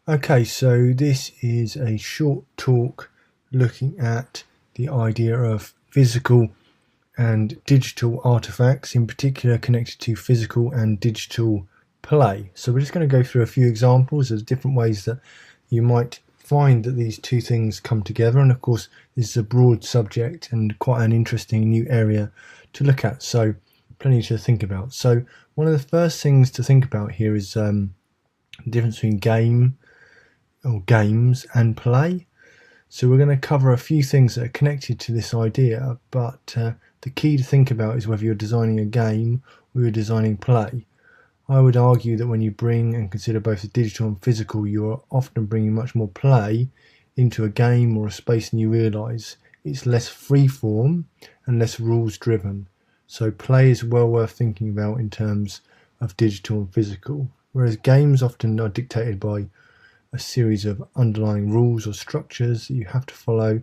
Okay, so this is a short talk looking at the idea of physical and digital artifacts, in particular connected to physical and digital play. So we're just going to go through a few examples of different ways that you might find that these two things come together. And of course, this is a broad subject and quite an interesting new area to look at. So plenty to think about. So one of the first things to think about here is the difference between game or games and play. So we're going to cover a few things that are connected to this idea, but the key to think about is whether you're designing a game or you're designing play. I would argue that when you bring and consider both the digital and physical, you're often bringing much more play into a game or a space than you realise. It's less free form and less rules driven. So play is well worth thinking about in terms of digital and physical, whereas games often are dictated by a series of underlying rules or structures that you have to follow.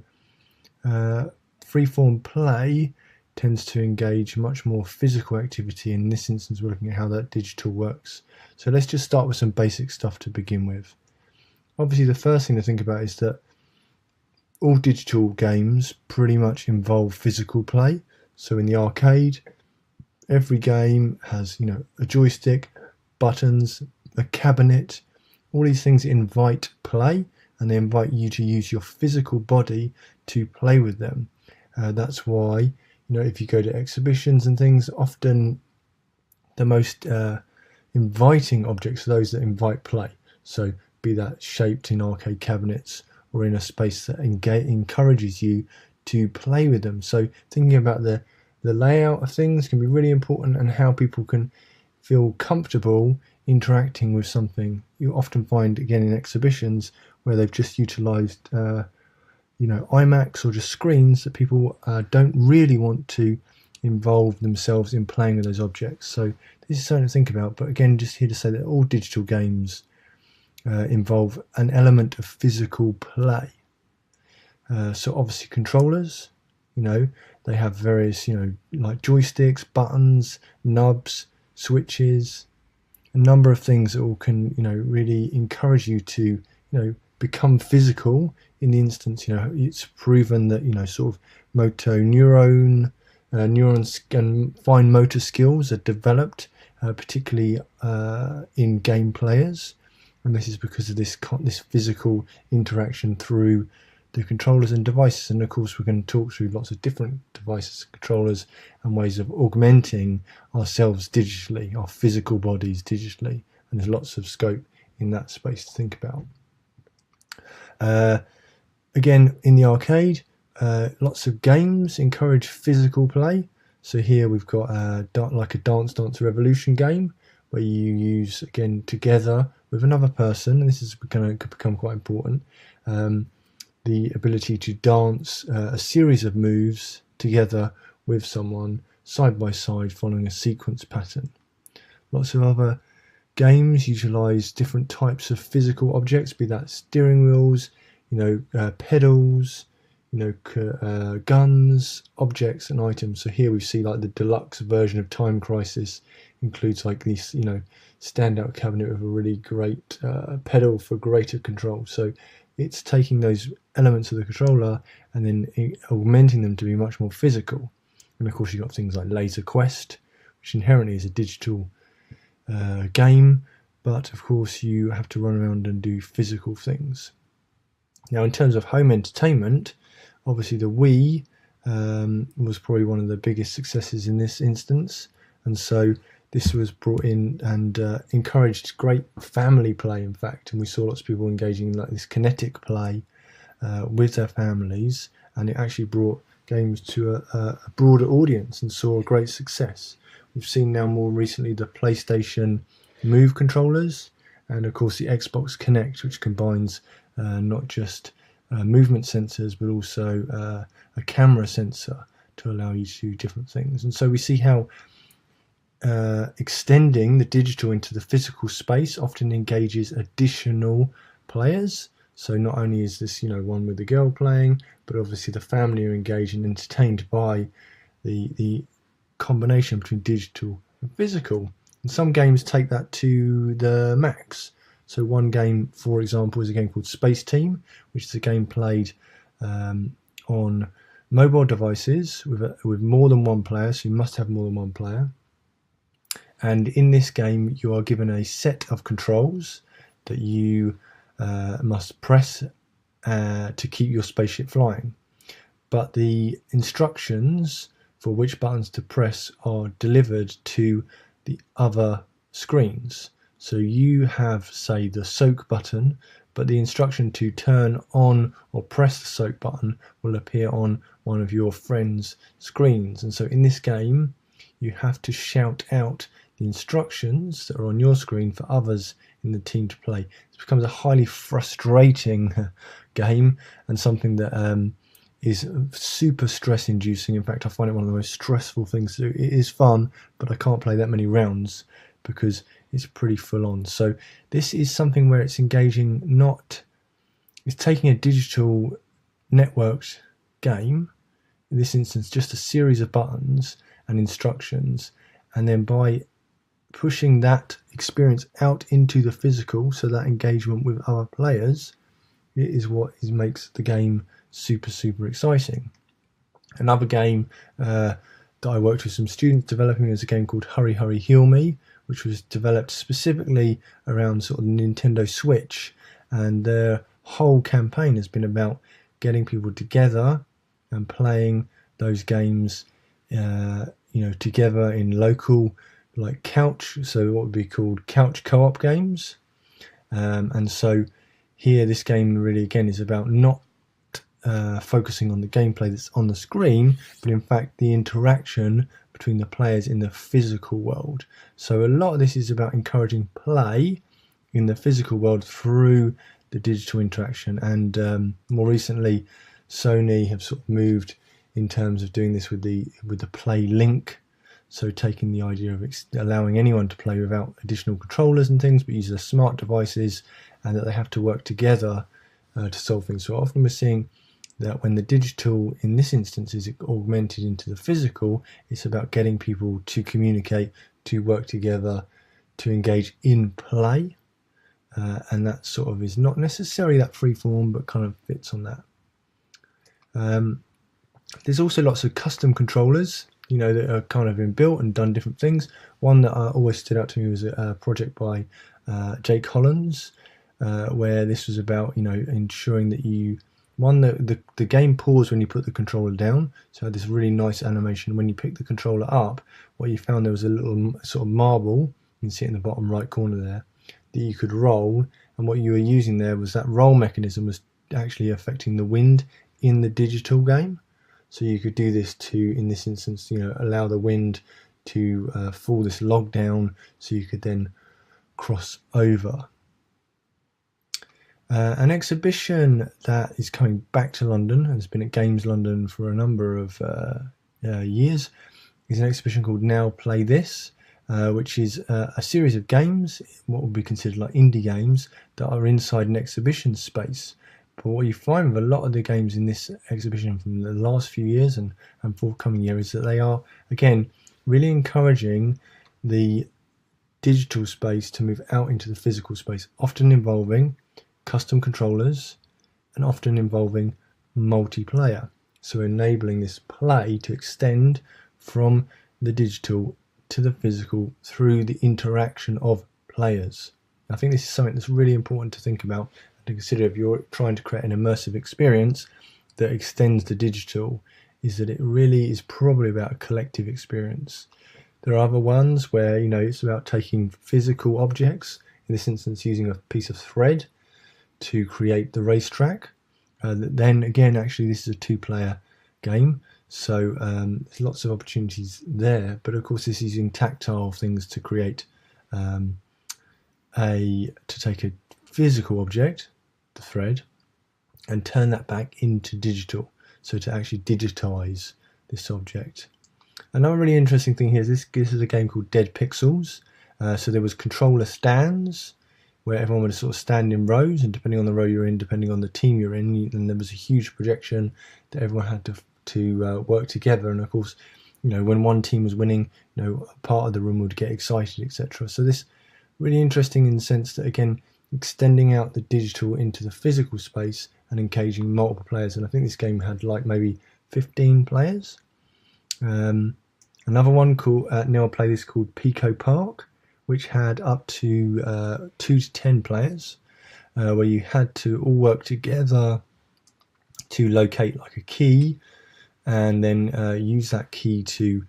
Freeform play tends to engage much more physical activity. In this instance, we're looking at how that digital works. So let's just start with some basic stuff to begin with. Obviously, the first thing to think about is that all digital games pretty much involve physical play. So in the arcade, every game has, a joystick, buttons, a cabinet. All these things invite play, and they invite you to use your physical body to play with them. That's why, if you go to exhibitions and things, often the most inviting objects are those that invite play. So be that shaped in arcade cabinets or in a space that encourages you to play with them. So thinking about the layout of things can be really important, and how people can feel comfortable interacting with something. You often find, again, in exhibitions where they've just utilised IMAX or just screens, that people don't really want to involve themselves in playing with those objects. So this is something to think about. But again, just here to say that all digital games involve an element of physical play. So obviously controllers, they have various, like joysticks, buttons, knobs, switches, a number of things that all can, really encourage you to, become physical. In the instance, it's proven that, sort of neurons and fine motor skills are developed, particularly in game players. And this is because of this physical interaction through the controllers and devices. And of course, we're going to talk through lots of different devices, controllers, and ways of augmenting ourselves digitally, our physical bodies digitally. And there's lots of scope in that space to think about. Again, in the arcade, lots of games encourage physical play. So here we've got like a Dance Dance Revolution game, where you use, again, together with another person, and this is going to become quite important, the ability to dance a series of moves together with someone side by side following a sequence pattern. Lots of other games utilise different types of physical objects, be that steering wheels, pedals, guns, objects and items. So here we see like the deluxe version of Time Crisis includes like this, standout cabinet with a really great pedal for greater control. So it's taking those elements of the controller and then augmenting them to be much more physical. And of course, you've got things like Laser Quest, which inherently is a digital game, but of course you have to run around and do physical things. Now, in terms of home entertainment, obviously the Wii was probably one of the biggest successes in this instance, and so this was brought in and encouraged great family play, in fact, and we saw lots of people engaging in like this kinetic play with their families, and it actually brought games to a broader audience and saw a great success. We've seen now more recently the PlayStation Move controllers, and of course the Xbox Kinect, which combines not just movement sensors but also a camera sensor to allow you to do different things. And so we see how extending the digital into the physical space often engages additional players. So not only is this, one with the girl playing, but obviously the family are engaged and entertained by the combination between digital and physical. And some games take that to the max. So one game, for example, is a game called Space Team, which is a game played on mobile devices with more than one player, so you must have more than one player. And in this game, you are given a set of controls that you must press to keep your spaceship flying. But the instructions for which buttons to press are delivered to the other screens. So you have, say, the soak button, but the instruction to turn on or press the soak button will appear on one of your friend's screens. And so in this game, you have to shout out the instructions that are on your screen for others in the team to play. It becomes a highly frustrating game and something that is super stress inducing. In fact, I find it one of the most stressful things to do. It is fun, but I can't play that many rounds because it's pretty full on. So this is something where it's engaging, it's taking a digital networked game, in this instance just a series of buttons and instructions, and then by pushing that experience out into the physical, so that engagement with other players, it is what makes the game super exciting. Another game that I worked with some students developing is a game called Hurry Hurry Heal Me, which was developed specifically around sort of the Nintendo Switch, and their whole campaign has been about getting people together and playing those games together in local, like couch, so what would be called couch co-op games. And so here this game really again is about not focusing on the gameplay that's on the screen, but in fact the interaction between the players in the physical world. So a lot of this is about encouraging play in the physical world through the digital interaction, and more recently Sony have sort of moved in terms of doing this with the Play Link, so taking the idea of allowing anyone to play without additional controllers and things, but use their smart devices, and that they have to work together to solve things. So often we're seeing that when the digital in this instance is augmented into the physical, it's about getting people to communicate, to work together, to engage in play, and that sort of is not necessarily that free form, but kind of fits on that. There's also lots of custom controllers, that are kind of been built and done different things. One that always stood out to me was a project by Jake Hollins, where this was about, ensuring that the game paused when you put the controller down. So it had this really nice animation. When you pick the controller up, what you found, there was a little sort of marble, you can see it in the bottom right corner there, that you could roll. And what you were using there was that roll mechanism was actually affecting the wind in the digital game. So you could do this to, in this instance, allow the wind to fall this log down, so you could then cross over. An exhibition that is coming back to London and has been at Games London for a number of years is an exhibition called Now Play This, which is a series of games, what would be considered like indie games, that are inside an exhibition space. But what you find with a lot of the games in this exhibition from the last few years and forthcoming year is that they are, again, really encouraging the digital space to move out into the physical space, often involving custom controllers and often involving multiplayer. So enabling this play to extend from the digital to the physical through the interaction of players. I think this is something that's really important to think about and to consider if you're trying to create an immersive experience that extends the digital, is that it really is probably about a collective experience. There are other ones where, it's about taking physical objects, in this instance using a piece of thread to create the racetrack. Then again, actually this is a two-player game, so there's lots of opportunities there, but of course this is using tactile things to create to take a physical object, the thread, and turn that back into digital, so to actually digitize this object. Another really interesting thing here is this is a game called Dead Pixels. So there was controller stands where everyone would sort of stand in rows, and depending on the row you're in, depending on the team you're in, and there was a huge projection that everyone had to work together. And of course, when one team was winning, part of the room would get excited, etc. So this really interesting in the sense that, again, extending out the digital into the physical space and engaging multiple players. And I think this game had like maybe 15 players. Another one called Neil played this called Pico Park, which had up to 2 to 10 players, where you had to all work together to locate like a key, and then use that key to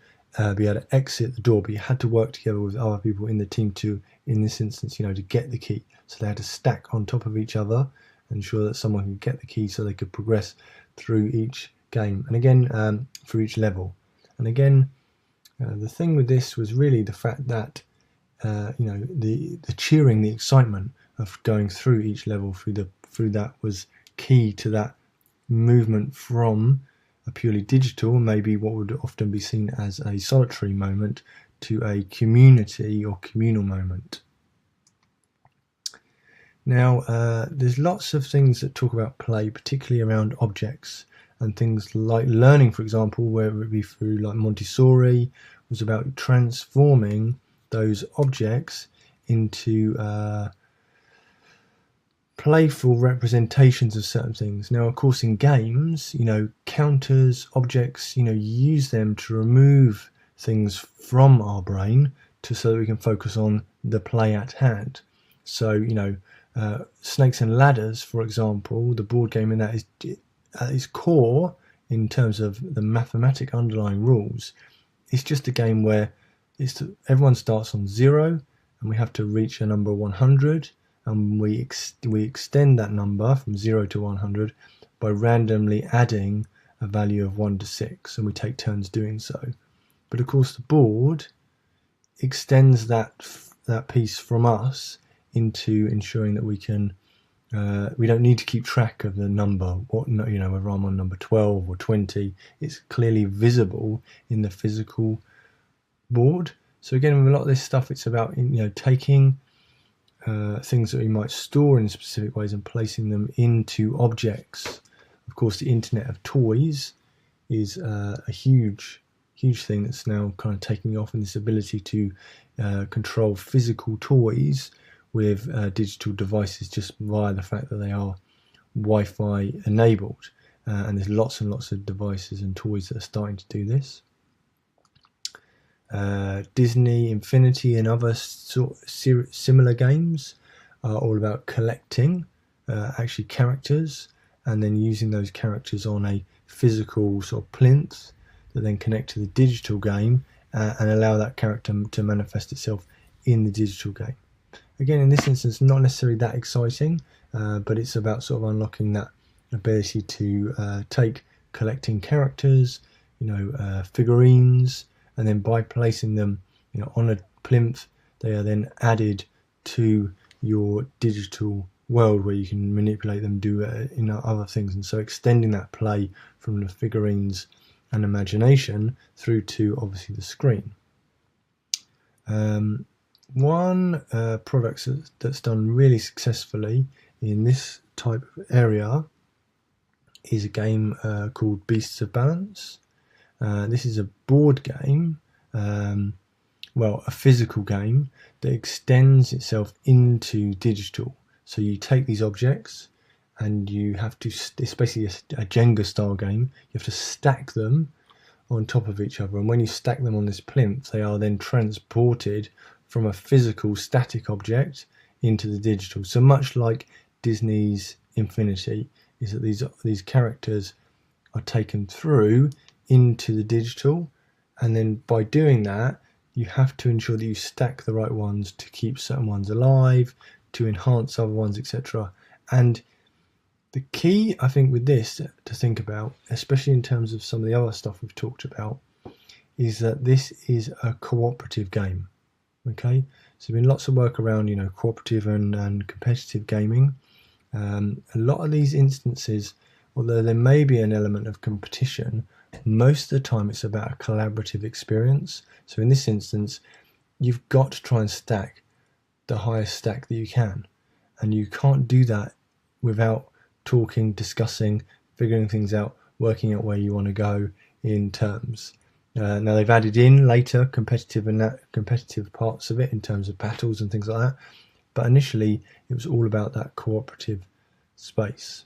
be able to exit the door. But you had to work together with other people in the team to, in this instance, to get the key. So they had to stack on top of each other, ensure that someone could get the key so they could progress through each game, and again through each level. And again, the thing with this was really the fact that the cheering, the excitement of going through each level through that was key to that movement from a purely digital, maybe what would often be seen as a solitary moment, to a community or communal moment. Now, there's lots of things that talk about play, particularly around objects and things like learning, for example, where it would be through like Montessori, was about transforming those objects into playful representations of certain things. Now, of course, in games, counters, objects, you use them to remove things from our brain so that we can focus on the play at hand. So, Snakes and Ladders, for example, the board game in that is at its core, in terms of the mathematic underlying rules, it's just a game where everyone starts on 0 and we have to reach a number 100, and we extend that number from 0 to 100 by randomly adding a value of 1 to 6, and we take turns doing so. But of course the board extends that piece from us into ensuring that we can we don't need to keep track of the number, whether I'm on number 12 or 20. It's clearly visible in the physical board. So again, with a lot of this stuff, it's about taking things that we might store in specific ways and placing them into objects. Of course, the Internet of Toys is a huge thing that's now kind of taking off, in this ability to control physical toys with digital devices just via the fact that they are Wi-Fi enabled. And there's lots and lots of devices and toys that are starting to do this. Disney Infinity and other similar games are all about collecting actually characters, and then using those characters on a physical sort of plinth that then connect to the digital game and allow that character to manifest itself in the digital game. Again, in this instance, not necessarily that exciting, but it's about sort of unlocking that ability to take collecting characters, figurines, and then by placing them on a plinth, they are then added to your digital world where you can manipulate them, do other things, and so extending that play from the figurines and imagination through to obviously the screen. One product that's done really successfully in this type of area is a game called Beasts of Balance. This is a board game, a physical game that extends itself into digital. So you take these objects and you have to, it's basically a Jenga style game, you have to stack them on top of each other, and when you stack them on this plinth, they are then transported from a physical static object into the digital. So much like Disney's Infinity, is that these characters are taken through into the digital, and then by doing that, you have to ensure that you stack the right ones to keep certain ones alive, to enhance other ones, etc. And the key, I think, with this to think about, especially in terms of some of the other stuff we've talked about, is that this is a cooperative game. Okay, so there's been lots of work around cooperative and competitive gaming. A lot of these instances, although there may be an element of competition, most of the time it's about a collaborative experience. So in this instance, you've got to try and stack the highest stack that you can, and you can't do that without talking, discussing, figuring things out, working out where you want to go in terms. Now they've added in later competitive parts of it in terms of battles and things like that, But initially, it was all about that cooperative space.